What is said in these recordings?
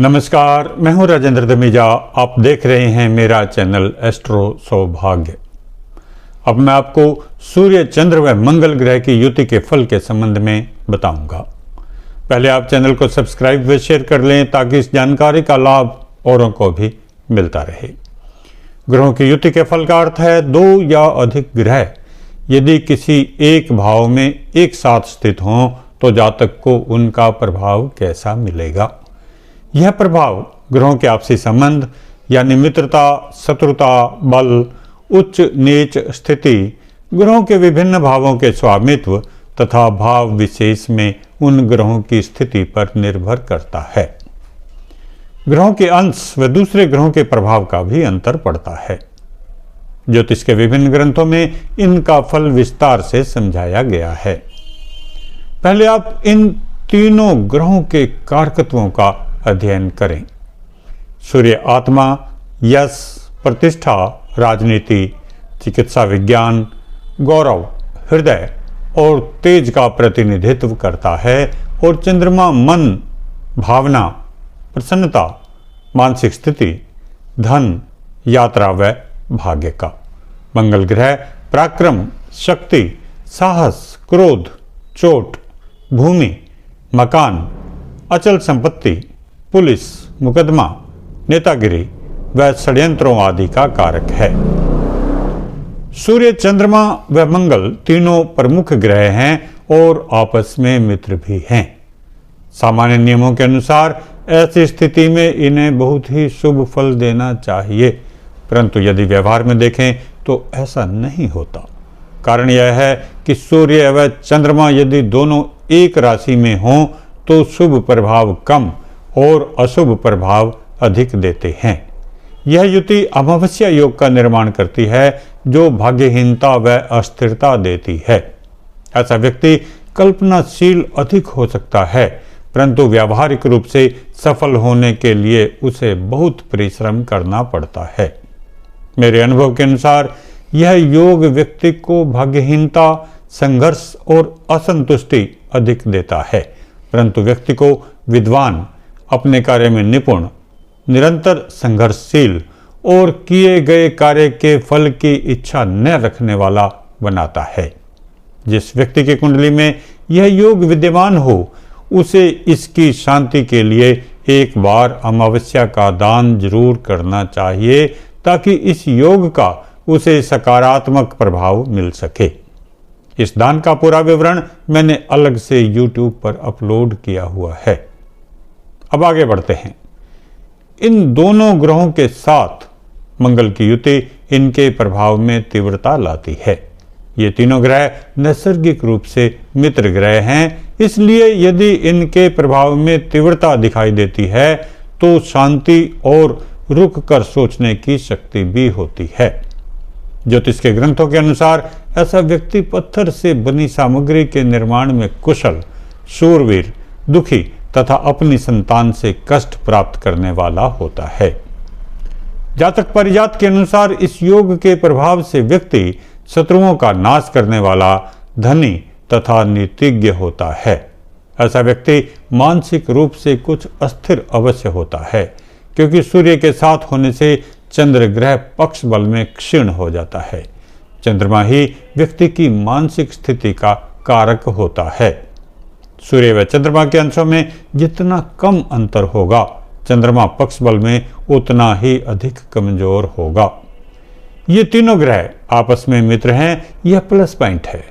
नमस्कार, मैं हूं राजेंद्र दमीजा। आप देख रहे हैं मेरा चैनल एस्ट्रो सौभाग्य। अब मैं आपको सूर्य, चंद्र व मंगल ग्रह की युति के फल के संबंध में बताऊंगा। पहले आप चैनल को सब्सक्राइब व शेयर कर लें ताकि इस जानकारी का लाभ औरों को भी मिलता रहे। ग्रहों की युति के फल का अर्थ है दो या अधिक ग्रह यदि किसी एक भाव में एक साथ स्थित हों तो जातक को उनका प्रभाव कैसा मिलेगा। यह प्रभाव ग्रहों के आपसी संबंध यानी मित्रता, शत्रुता, बल, उच्च नीच स्थिति, ग्रहों के विभिन्न भावों के स्वामित्व तथा भाव विशेष में उन ग्रहों की स्थिति पर निर्भर करता है। ग्रहों के अंश व दूसरे ग्रहों के प्रभाव का भी अंतर पड़ता है। ज्योतिष के विभिन्न ग्रंथों में इनका फल विस्तार से समझाया गया है। पहले आप इन तीनों ग्रहों के कारकत्वों का अध्ययन करें। सूर्य आत्मा, यश, प्रतिष्ठा, राजनीति, चिकित्सा विज्ञान, गौरव, हृदय और तेज का प्रतिनिधित्व करता है और चंद्रमा मन, भावना, प्रसन्नता, मानसिक स्थिति, धन, यात्रा व भाग्य का। मंगल ग्रह पराक्रम, शक्ति, साहस, क्रोध, चोट, भूमि, मकान, अचल संपत्ति, पुलिस, मुकदमा, नेतागिरी व षड्यंत्रों आदि का कारक है। सूर्य, चंद्रमा व मंगल तीनों प्रमुख ग्रह हैं और आपस में मित्र भी हैं। सामान्य नियमों के अनुसार ऐसी स्थिति में इन्हें बहुत ही शुभ फल देना चाहिए, परंतु यदि व्यवहार में देखें तो ऐसा नहीं होता। कारण यह है कि सूर्य व चंद्रमा यदि दोनों एक राशि में हों तो शुभ प्रभाव कम और अशुभ प्रभाव अधिक देते हैं। यह युति अमावस्या योग का निर्माण करती है जो भाग्यहीनता व अस्थिरता देती है। ऐसा व्यक्ति कल्पनाशील अधिक हो सकता है, परंतु व्यावहारिक रूप से सफल होने के लिए उसे बहुत परिश्रम करना पड़ता है। मेरे अनुभव के अनुसार यह योग व्यक्ति को भाग्यहीनता, संघर्ष और असंतुष्टि अधिक देता है, परंतु व्यक्ति को विद्वान, अपने कार्य में निपुण, निरंतर संघर्षशील और किए गए कार्य के फल की इच्छा न रखने वाला बनाता है। जिस व्यक्ति की कुंडली में यह योग विद्यमान हो उसे इसकी शांति के लिए एक बार अमावस्या का दान जरूर करना चाहिए ताकि इस योग का उसे सकारात्मक प्रभाव मिल सके। इस दान का पूरा विवरण मैंने अलग से YouTube पर अपलोड किया हुआ है। अब आगे बढ़ते हैं। इन दोनों ग्रहों के साथ मंगल की युति इनके प्रभाव में तीव्रता लाती है। ये तीनों ग्रह नैसर्गिक रूप से मित्र ग्रह हैं, इसलिए यदि इनके प्रभाव में तीव्रता दिखाई देती है तो शांति और रुक कर सोचने की शक्ति भी होती है। ज्योतिष के ग्रंथों के अनुसार ऐसा व्यक्ति पत्थर से बनी सामग्री के निर्माण में कुशल, शूरवीर, दुखी तथा अपनी संतान से कष्ट प्राप्त करने वाला होता है। जातक परिजात के अनुसार इस योग के प्रभाव से व्यक्ति शत्रुओं का नाश करने वाला, धनी तथा नीतिज्ञ होता है। ऐसा व्यक्ति मानसिक रूप से कुछ अस्थिर अवश्य होता है, क्योंकि सूर्य के साथ होने से चंद्र ग्रह पक्ष बल में क्षीण हो जाता है। चंद्रमा ही व्यक्ति की मानसिक स्थिति का कारक होता है। सूर्य व चंद्रमा के अंशों में जितना कम अंतर होगा, चंद्रमा पक्ष बल में उतना ही अधिक कमजोर होगा। ये तीनों ग्रह आपस में मित्र हैं, यह प्लस पॉइंट है।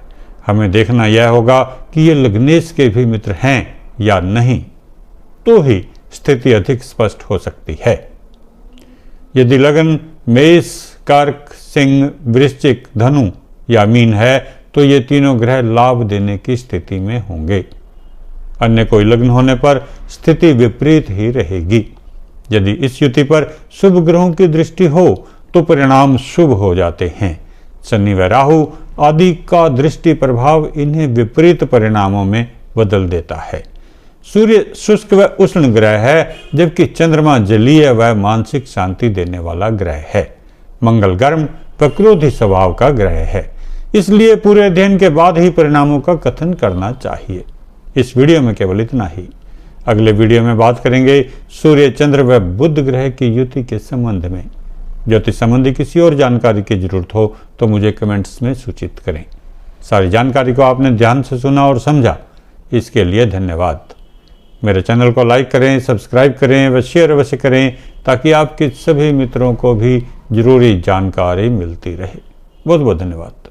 हमें देखना यह होगा कि ये लग्नेश के भी मित्र हैं या नहीं, तो ही स्थिति अधिक स्पष्ट हो सकती है। यदि लग्न मेष, कर्क, सिंह, वृश्चिक, धनु या मीन है तो ये तीनों ग्रह लाभ देने की स्थिति में होंगे। अन्य कोई लग्न होने पर स्थिति विपरीत ही रहेगी। यदि इस युति पर शुभ ग्रहों की दृष्टि हो तो परिणाम शुभ हो जाते हैं। शनि व राहु आदि का दृष्टि प्रभाव इन्हें विपरीत परिणामों में बदल देता है। सूर्य शुष्क व उष्ण ग्रह है, जबकि चंद्रमा जलीय व मानसिक शांति देने वाला ग्रह है। मंगल गर्म व क्रोधी स्वभाव का ग्रह है, इसलिए पूरे अध्ययन के बाद ही परिणामों का कथन करना चाहिए। इस वीडियो में केवल इतना ही। अगले वीडियो में बात करेंगे सूर्य चंद्र व बुध ग्रह की युति के संबंध में। ज्योतिष संबंधी किसी और जानकारी की जरूरत हो तो मुझे कमेंट्स में सूचित करें। सारी जानकारी को आपने ध्यान से सुना और समझा, इसके लिए धन्यवाद। मेरे चैनल को लाइक करें, सब्सक्राइब करें व शेयर अवश्य करें ताकि आपके सभी मित्रों को भी जरूरी जानकारी मिलती रहे। बहुत बहुत धन्यवाद।